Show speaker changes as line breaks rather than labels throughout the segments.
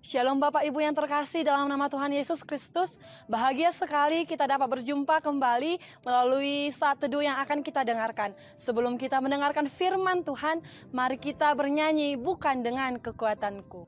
Shalom Bapak Ibu yang terkasih dalam nama Tuhan Yesus Kristus. Bahagia sekali kita dapat berjumpa kembali melalui saat teduh yang akan kita dengarkan. Sebelum kita mendengarkan firman Tuhan, mari kita bernyanyi bukan dengan kekuatanku.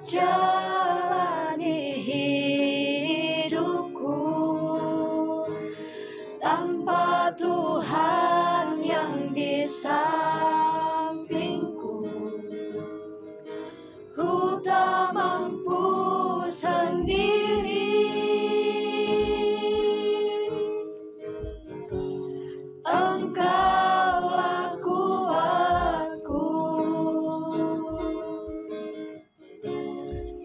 Jalani hidupku tanpa Tuhan yang di sampingku, ku tak mampu sendiri. Engkaulah kuatku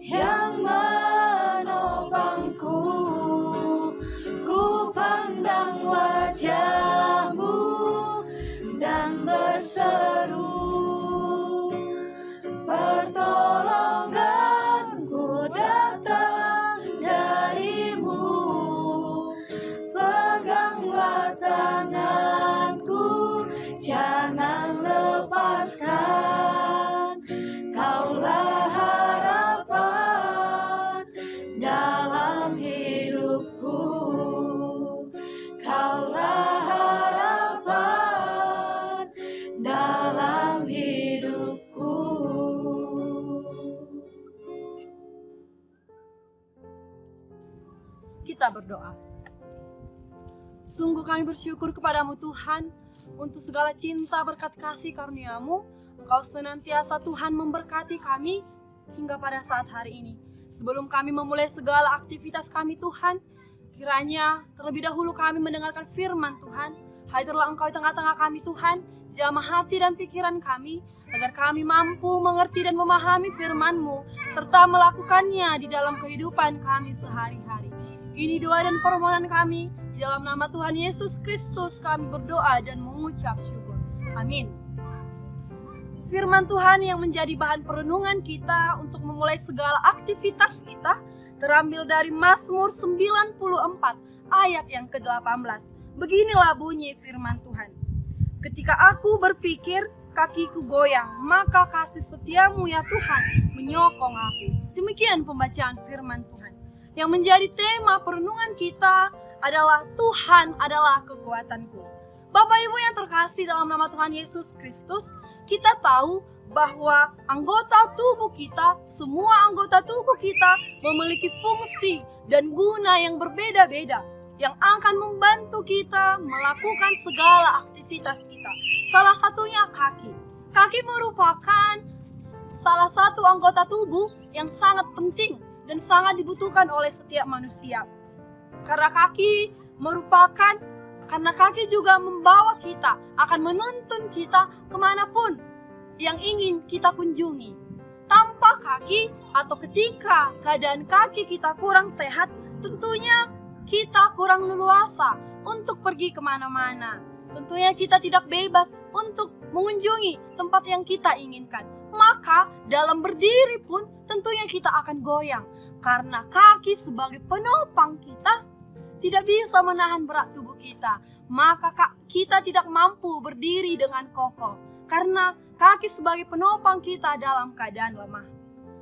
yang menopangku, ku pandang wajah-Mu dan berseru, pertolonganku datang dari-Mu, peganglah tanganku, jangan lepaskan, Kaulah harapan dalam hidupku, Kaulah harapan dalam hidupku.
Kita berdoa. Sungguh kami bersyukur kepadamu Tuhan, untuk segala cinta berkat kasih karunia-Mu. Engkau senantiasa Tuhan memberkati kami hingga pada saat hari ini. Sebelum kami memulai segala aktivitas kami Tuhan, kiranya terlebih dahulu kami mendengarkan firman Tuhan. Hadirlah Engkau di tengah-tengah kami Tuhan, jamah hati dan pikiran kami, agar kami mampu mengerti dan memahami firman-Mu, serta melakukannya di dalam kehidupan kami sehari-hari. Ini doa dan permohonan kami, di dalam nama Tuhan Yesus Kristus kami berdoa dan mengucap syukur. Amin. Firman Tuhan yang menjadi bahan perenungan kita untuk memulai segala aktivitas kita terambil dari Mazmur 94 ayat yang ke-18. Beginilah bunyi firman Tuhan. Ketika aku berpikir, kakiku goyang, maka kasih setia-Mu ya Tuhan menyokong aku. Demikian pembacaan firman Tuhan. Yang menjadi tema perenungan kita adalah Tuhan adalah kekuatanku. Bapak Ibu yang terkasih dalam nama Tuhan Yesus Kristus, kita tahu bahwa anggota tubuh kita, semua anggota tubuh kita memiliki fungsi dan guna yang berbeda-beda yang akan membantu kita melakukan segala aktivitas kita. Salah satunya kaki. Kaki merupakan salah satu anggota tubuh yang sangat penting dan sangat dibutuhkan oleh setiap manusia. Karena kaki juga membawa kita, akan menuntun kita kemanapun yang ingin kita kunjungi. Tanpa kaki atau ketika keadaan kaki kita kurang sehat, tentunya kita kurang leluasa untuk pergi kemana-mana. Tentunya kita tidak bebas untuk mengunjungi tempat yang kita inginkan. Maka dalam berdiri pun tentunya kita akan goyang. Karena kaki sebagai penopang kita tidak bisa menahan berat tubuh kita. Maka kita tidak mampu berdiri dengan kokoh. Karena kaki sebagai penopang kita dalam keadaan lemah.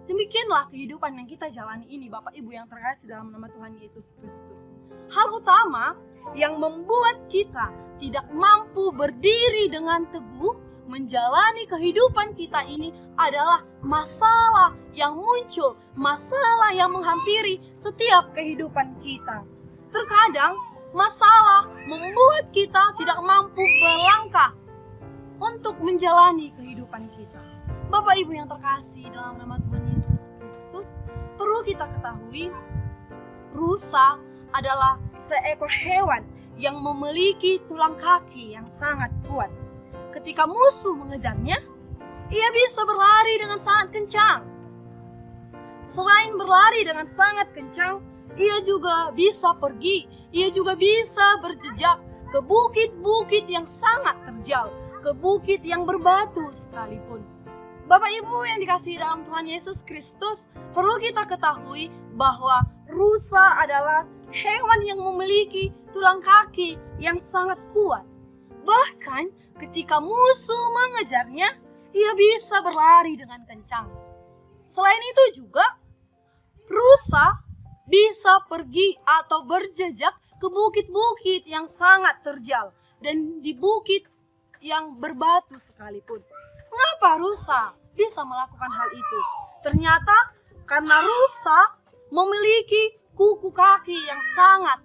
Demikianlah kehidupan yang kita jalani ini Bapak Ibu yang terkasih dalam nama Tuhan Yesus Kristus. Hal utama yang membuat kita tidak mampu berdiri dengan teguh menjalani kehidupan kita ini adalah masalah yang muncul, masalah yang menghampiri setiap kehidupan kita. Terkadang masalah membuat kita tidak mampu melangkah untuk menjalani kehidupan kita. Bapak Ibu yang terkasih dalam nama Tuhan Yesus Kristus, perlu kita ketahui, rusa adalah seekor hewan yang memiliki tulang kaki yang sangat kuat. Ketika musuh mengejarnya, ia bisa berlari dengan sangat kencang. Selain berlari dengan sangat kencang, ia juga bisa pergi, ia juga bisa berjejak ke bukit-bukit yang sangat terjal, ke bukit yang berbatu sekalipun. Bapak Ibu yang dikasihi dalam Tuhan Yesus Kristus, perlu kita ketahui bahwa rusa adalah hewan yang memiliki tulang kaki yang sangat kuat. Bahkan ketika musuh mengejarnya, ia bisa berlari dengan kencang. Selain itu juga, rusa bisa pergi atau berjejak ke bukit-bukit yang sangat terjal dan di bukit yang berbatu sekalipun. Mengapa rusa bisa melakukan hal itu? Ternyata karena rusa memiliki kuku kaki yang sangat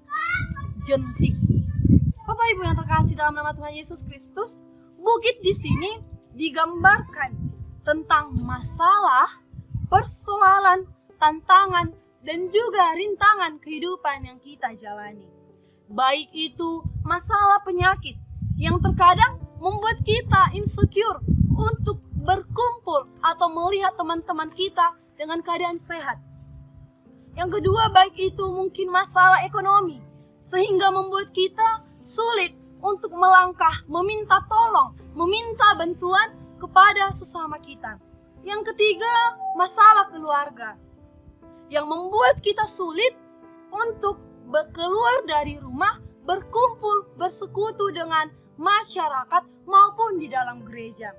jentik. Bapak Ibu yang terkasih dalam nama Tuhan Yesus Kristus, bukit di sini digambarkan tentang masalah, persoalan, tantangan, dan juga rintangan kehidupan yang kita jalani. Baik itu masalah penyakit yang terkadang membuat kita insecure untuk berkumpul atau melihat teman-teman kita dengan keadaan sehat. Yang kedua, baik itu mungkin masalah ekonomi, sehingga membuat kita sulit untuk melangkah, meminta tolong, meminta bantuan kepada sesama kita. Yang ketiga, masalah keluarga, yang membuat kita sulit untuk keluar dari rumah, berkumpul, bersekutu dengan masyarakat maupun di dalam gereja.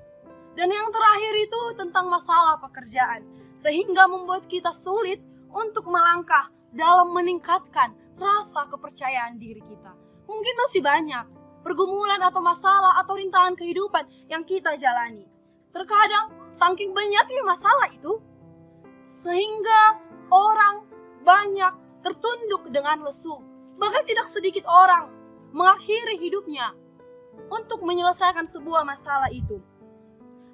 Dan yang terakhir itu tentang masalah pekerjaan, sehingga membuat kita sulit untuk melangkah dalam meningkatkan rasa kepercayaan diri kita. Mungkin masih banyak pergumulan atau masalah atau rintangan kehidupan yang kita jalani. Terkadang saking banyaknya masalah itu, sehingga orang banyak tertunduk dengan lesu. Bahkan tidak sedikit orang mengakhiri hidupnya untuk menyelesaikan sebuah masalah itu.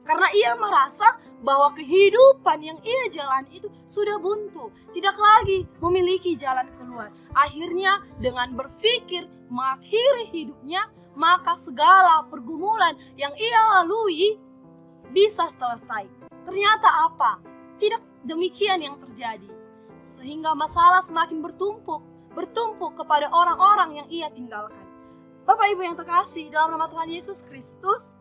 Karena ia merasa bahwa kehidupan yang ia jalani itu sudah buntu, tidak lagi memiliki jalan keluar. Akhirnya dengan berpikir mengakhiri hidupnya, maka segala pergumulan yang ia lalui bisa selesai. Ternyata apa? Tidak demikian yang terjadi. Sehingga masalah semakin bertumpuk kepada orang-orang yang ia tinggalkan. Bapak Ibu yang terkasih dalam nama Tuhan Yesus Kristus,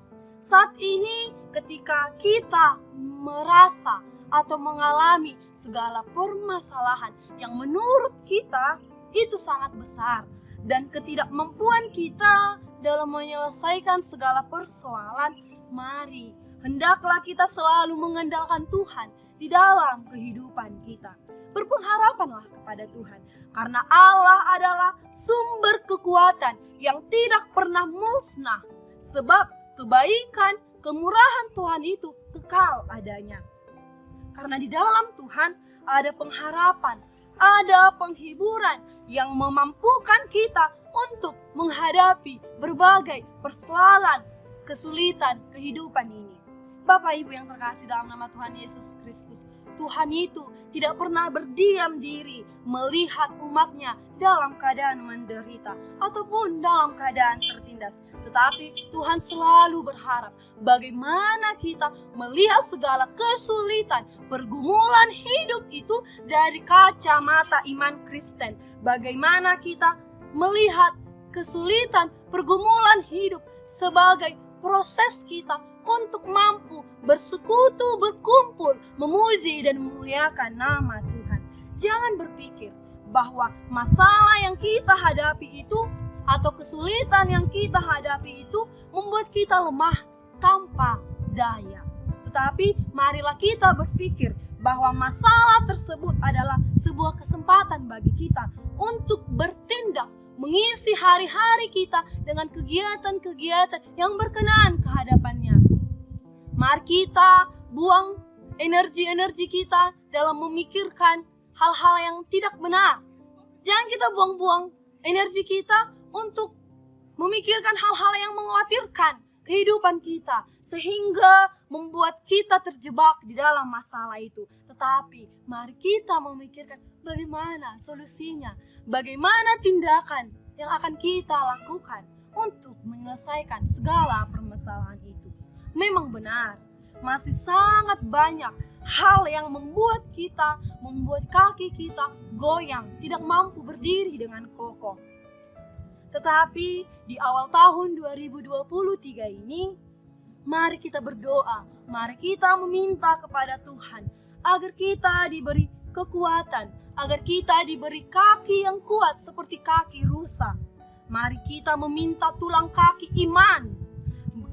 saat ini ketika kita merasa atau mengalami segala permasalahan yang menurut kita itu sangat besar dan ketidakmampuan kita dalam menyelesaikan segala persoalan, mari hendaklah kita selalu mengandalkan Tuhan di dalam kehidupan kita. Berpengharapanlah kepada Tuhan, karena Allah adalah sumber kekuatan yang tidak pernah musnah, sebab kebaikan, kemurahan Tuhan itu kekal adanya. Karena di dalam Tuhan ada pengharapan, ada penghiburan yang memampukan kita untuk menghadapi berbagai persoalan, kesulitan kehidupan ini. Bapak Ibu yang terkasih dalam nama Tuhan Yesus Kristus, Tuhan itu tidak pernah berdiam diri melihat umatnya dalam keadaan menderita ataupun dalam keadaan tertindas. Tetapi Tuhan selalu berharap bagaimana kita melihat segala kesulitan, pergumulan hidup itu dari kacamata iman Kristen. Bagaimana kita melihat kesulitan, pergumulan hidup sebagai proses kita untuk mampu bersekutu, berkumpul, memuji dan memuliakan nama Tuhan. Jangan berpikir bahwa masalah yang kita hadapi itu atau kesulitan yang kita hadapi itu membuat kita lemah tanpa daya. Tetapi marilah kita berpikir bahwa masalah tersebut adalah sebuah kesempatan bagi kita untuk bertindak, mengisi hari-hari kita dengan kegiatan-kegiatan yang berkenan ke hadapannya. Mari kita buang energi-energi kita dalam memikirkan hal-hal yang tidak benar. Jangan kita buang-buang energi kita untuk memikirkan hal-hal yang mengkhawatirkan kehidupan kita, sehingga membuat kita terjebak di dalam masalah itu. Tetapi mari kita memikirkan bagaimana solusinya, bagaimana tindakan yang akan kita lakukan untuk menyelesaikan segala permasalahan itu. Memang benar masih sangat banyak hal yang membuat kaki kita goyang, tidak mampu berdiri dengan kokoh. Tetapi di awal tahun 2023 ini, mari kita berdoa, mari kita meminta kepada Tuhan agar kita diberi kekuatan, agar kita diberi kaki yang kuat seperti kaki rusa. Mari kita meminta tulang kaki iman,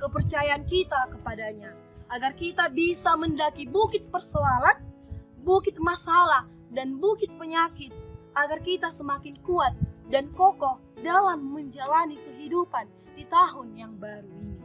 kepercayaan kita kepadanya, agar kita bisa mendaki bukit persoalan, bukit masalah, dan bukit penyakit, agar kita semakin kuat dan kokoh dalam menjalani kehidupan di tahun yang baru ini.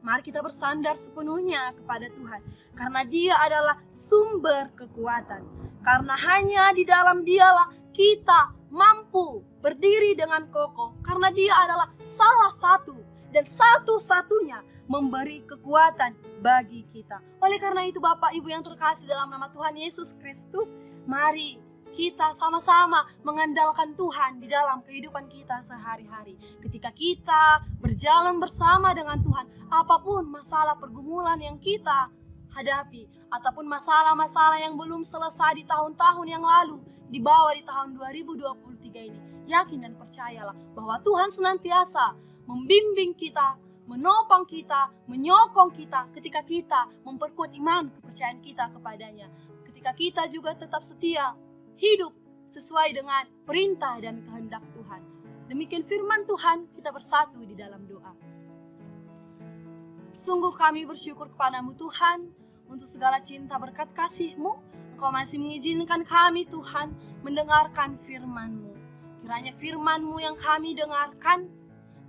Mari kita bersandar sepenuhnya kepada Tuhan, karena Dia adalah sumber kekuatan. Karena hanya di dalam Dialah kita mampu berdiri dengan kokoh, karena Dia adalah salah satu dan satu-satunya memberi kekuatan bagi kita. Oleh karena itu Bapak Ibu yang terkasih dalam nama Tuhan Yesus Kristus, mari kita sama-sama mengandalkan Tuhan di dalam kehidupan kita sehari-hari. Ketika kita berjalan bersama dengan Tuhan, apapun masalah pergumulan yang kita hadapi, ataupun masalah-masalah yang belum selesai di tahun-tahun yang lalu, dibawa di tahun 2023 ini, yakin dan percayalah bahwa Tuhan senantiasa membimbing kita, menopang kita, menyokong kita ketika kita memperkuat iman kepercayaan kita kepadanya. Ketika kita juga tetap setia hidup sesuai dengan perintah dan kehendak Tuhan. Demikian firman Tuhan, kita bersatu di dalam doa. Sungguh kami bersyukur kepadamu Tuhan, untuk segala cinta berkat kasih-Mu. Engkau masih mengizinkan kami Tuhan mendengarkan firman-Mu. Kiranya firman-Mu yang kami dengarkan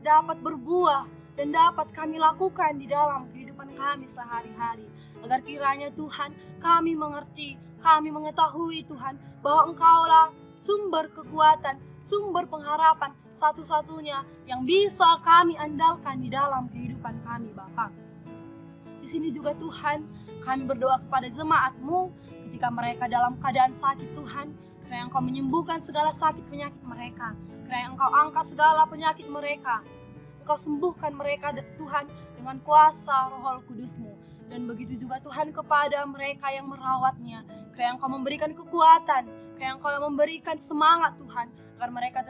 dapat berbuah dan dapat kami lakukan di dalam kehidupan kami sehari-hari. Agar kiranya Tuhan kami mengerti, kami mengetahui Tuhan bahwa Engkaulah sumber kekuatan, sumber pengharapan satu-satunya yang bisa kami andalkan di dalam kehidupan kami Bapa. Di sini juga Tuhan kami berdoa kepada jemaat-Mu ketika mereka dalam keadaan sakit Tuhan. Kiranya Engkau menyembuhkan segala sakit penyakit mereka. Kiranya Engkau angkat segala penyakit mereka. Engkau sembuhkan mereka Tuhan dengan kuasa Roh Kudus-Mu. Dan begitu juga Tuhan kepada mereka yang merawatnya. Kiranya Engkau memberikan kekuatan, kiranya Engkau memberikan semangat Tuhan, agar mereka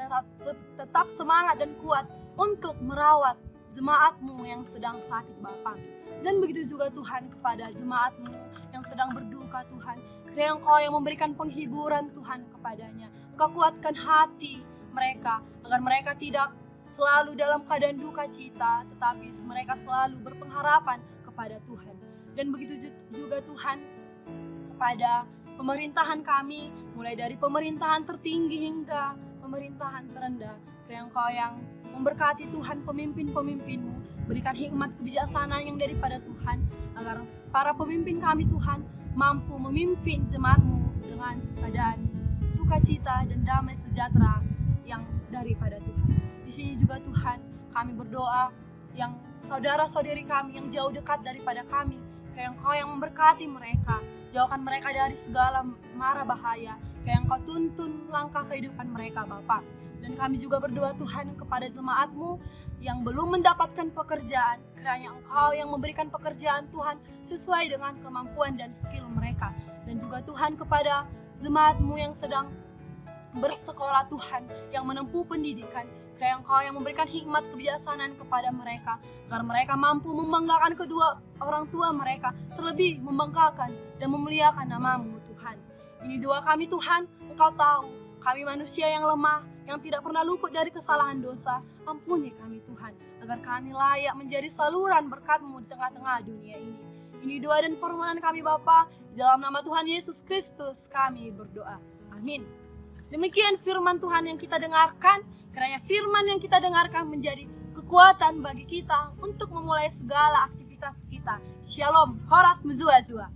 tetap semangat dan kuat untuk merawat jemaat-Mu yang sedang sakit Bapa. Dan begitu juga Tuhan kepada jemaat-Mu yang sedang berduka Tuhan, kiranya Engkau yang memberikan penghiburan Tuhan kepadanya. Engkau kuatkan hati mereka, agar mereka tidak selalu dalam keadaan duka cita, tetapi mereka selalu berpengharapan kepada Tuhan. Dan begitu juga Tuhan kepada pemerintahan kami, mulai dari pemerintahan tertinggi hingga pemerintahan terendah. Kiranya Engkau yang memberkati Tuhan pemimpin-pemimpin-Mu, berikan hikmat kebijaksanaan yang daripada Tuhan, agar para pemimpin kami Tuhan mampu memimpin jemaat-Mu dengan keadaan sukacita dan damai sejahtera yang daripada Tuhan. Di sini juga Tuhan kami berdoa yang saudara-saudari kami yang jauh dekat daripada kami, kiranya Engkau yang memberkati mereka, jauhkan mereka dari segala mara bahaya, kiranya Engkau tuntun langkah kehidupan mereka Bapa. Dan kami juga berdoa Tuhan kepada jemaat-Mu yang belum mendapatkan pekerjaan, kiranya Engkau yang memberikan pekerjaan Tuhan sesuai dengan kemampuan dan skill mereka. Dan juga Tuhan kepada jemaat-Mu yang sedang bersekolah Tuhan, yang menempuh pendidikan, kiranya Engkau yang memberikan hikmat kebijaksanaan kepada mereka, agar mereka mampu membanggakan kedua orang tua mereka, terlebih membanggakan dan memuliakan nama-Mu Tuhan. Ini doa kami Tuhan, Engkau tahu kami manusia yang lemah, yang tidak pernah luput dari kesalahan dosa. Ampuni kami Tuhan, agar kami layak menjadi saluran berkat-Mu di tengah-tengah dunia ini. Ini doa dan permohonan kami Bapa, di dalam nama Tuhan Yesus Kristus kami berdoa. Amin. Demikian firman Tuhan yang kita dengarkan. Kiranya firman yang kita dengarkan menjadi kekuatan bagi kita untuk memulai segala aktivitas kita. Shalom, horas mezua-zua.